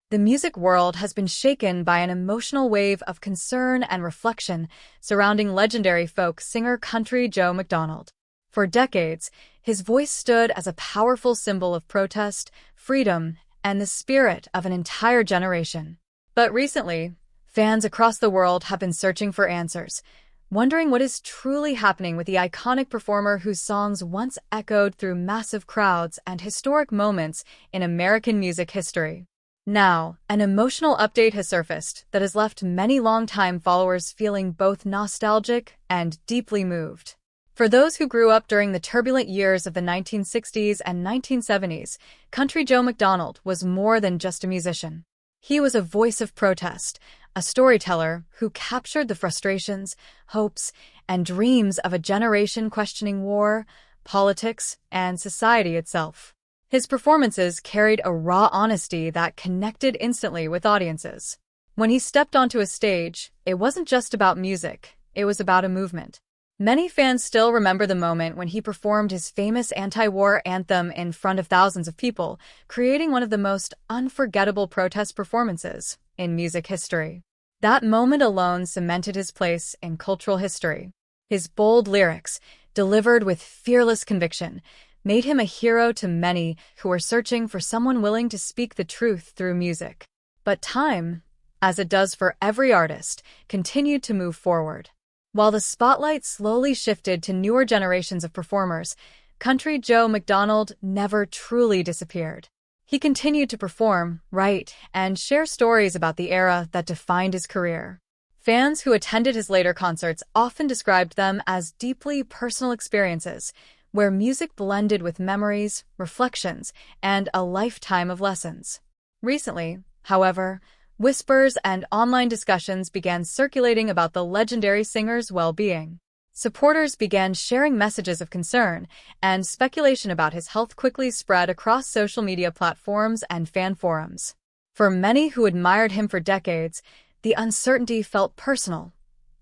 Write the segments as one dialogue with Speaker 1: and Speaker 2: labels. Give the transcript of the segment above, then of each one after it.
Speaker 1: The music world has been shaken by an emotional wave of concern and reflection surrounding legendary folk singer Country Joe McDonald. For decades, his voice stood as a powerful symbol of protest, freedom, and the spirit of an entire generation. But recently, fans across the world have been searching for answers, wondering what is truly happening with the iconic performer whose songs once echoed through massive crowds and historic moments in American music history. Now, an emotional update has surfaced that has left many longtime followers feeling both nostalgic and deeply moved. For those who grew up during the turbulent years of the 1960s and 1970s, Country Joe McDonald was more than just a musician. He was a voice of protest, a storyteller who captured the frustrations, hopes, and dreams of a generation questioning war, politics, and society itself. His performances carried a raw honesty that connected instantly with audiences. When he stepped onto a stage, it wasn't just about music, it was about a movement. Many fans still remember the moment when he performed his famous anti-war anthem in front of thousands of people, creating one of the most unforgettable protest performances in music history. That moment alone cemented his place in cultural history. His bold lyrics, delivered with fearless conviction, made him a hero to many who were searching for someone willing to speak the truth through music. But time, as it does for every artist, continued to move forward. While the spotlight slowly shifted to newer generations of performers, Country Joe McDonald never truly disappeared. He continued to perform, write, and share stories about the era that defined his career. Fans who attended his later concerts often described them as deeply personal experiences, where music blended with memories, reflections, and a lifetime of lessons. Recently, however, whispers and online discussions began circulating about the legendary singer's well-being. Supporters began sharing messages of concern, and speculation about his health quickly spread across social media platforms and fan forums. For many who admired him for decades, the uncertainty felt personal,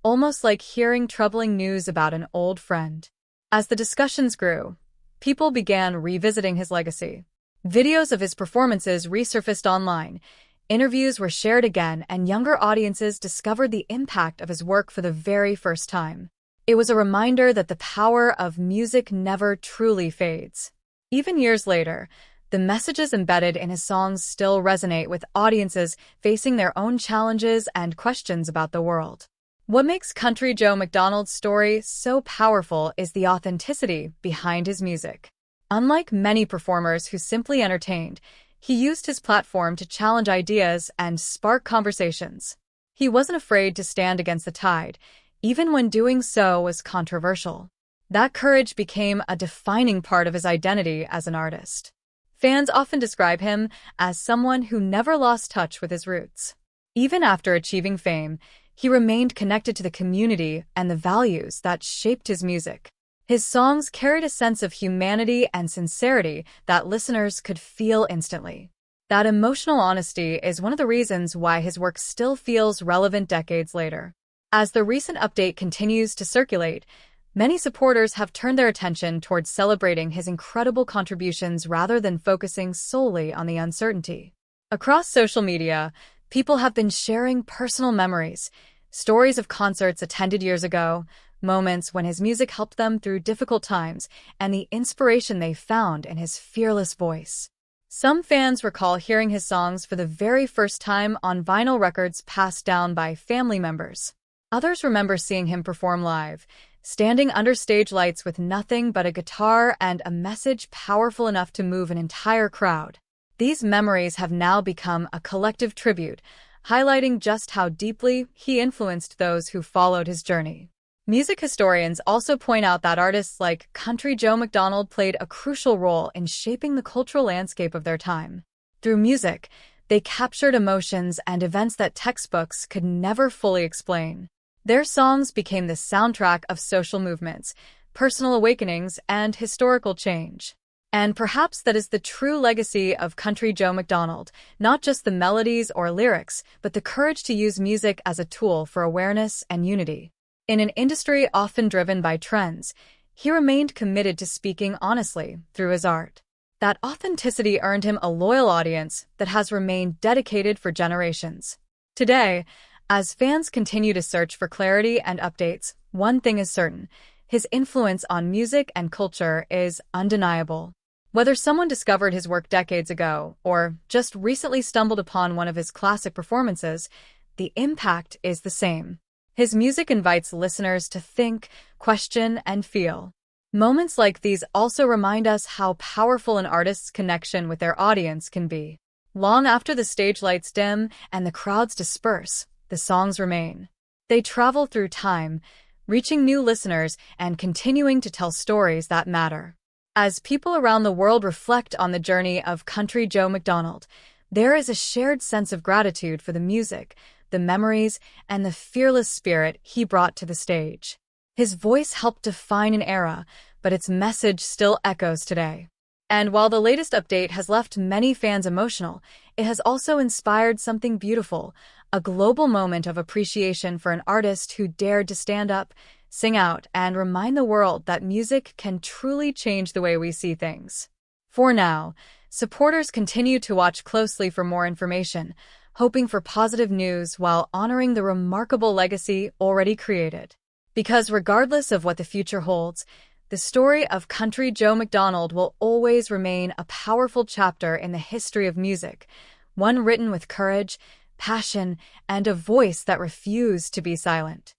Speaker 1: almost like hearing troubling news about an old friend. As the discussions grew, people began revisiting his legacy. Videos of his performances resurfaced online, interviews were shared again, and younger audiences discovered the impact of his work for the very first time. It was a reminder that the power of music never truly fades. Even years later, the messages embedded in his songs still resonate with audiences facing their own challenges and questions about the world. What makes Country Joe McDonald's story so powerful is the authenticity behind his music. Unlike many performers who simply entertained, he used his platform to challenge ideas and spark conversations. He wasn't afraid to stand against the tide, even when doing so was controversial. That courage became a defining part of his identity as an artist. Fans often describe him as someone who never lost touch with his roots. Even after achieving fame, he remained connected to the community and the values that shaped his music. His songs carried a sense of humanity and sincerity that listeners could feel instantly. That emotional honesty is one of the reasons why his work still feels relevant decades later. As the recent update continues to circulate, many supporters have turned their attention towards celebrating his incredible contributions rather than focusing solely on the uncertainty. Across social media, people have been sharing personal memories, stories of concerts attended years ago, moments when his music helped them through difficult times, and the inspiration they found in his fearless voice. Some fans recall hearing his songs for the very first time on vinyl records passed down by family members. Others remember seeing him perform live, standing under stage lights with nothing but a guitar and a message powerful enough to move an entire crowd. These memories have now become a collective tribute, highlighting just how deeply he influenced those who followed his journey. Music historians also point out that artists like Country Joe McDonald played a crucial role in shaping the cultural landscape of their time. Through music, they captured emotions and events that textbooks could never fully explain. Their songs became the soundtrack of social movements, personal awakenings, and historical change. And perhaps that is the true legacy of Country Joe McDonald, not just the melodies or lyrics, but the courage to use music as a tool for awareness and unity. In an industry often driven by trends, he remained committed to speaking honestly through his art. That authenticity earned him a loyal audience that has remained dedicated for generations. Today, as fans continue to search for clarity and updates, one thing is certain: his influence on music and culture is undeniable. Whether someone discovered his work decades ago or just recently stumbled upon one of his classic performances, the impact is the same. His music invites listeners to think, question, and feel. Moments like these also remind us how powerful an artist's connection with their audience can be. Long after the stage lights dim and the crowds disperse, the songs remain. They travel through time, reaching new listeners and continuing to tell stories that matter. As people around the world reflect on the journey of Country Joe McDonald, there is a shared sense of gratitude for the music, the memories, and the fearless spirit he brought to the stage. His voice helped define an era, but its message still echoes today. And while the latest update has left many fans emotional, it has also inspired something beautiful, a global moment of appreciation for an artist who dared to stand up, sing out, and remind the world that music can truly change the way we see things. For now, supporters continue to watch closely for more information, hoping for positive news while honoring the remarkable legacy already created. Because regardless of what the future holds, the story of Country Joe McDonald will always remain a powerful chapter in the history of music, one written with courage, passion, and a voice that refused to be silent.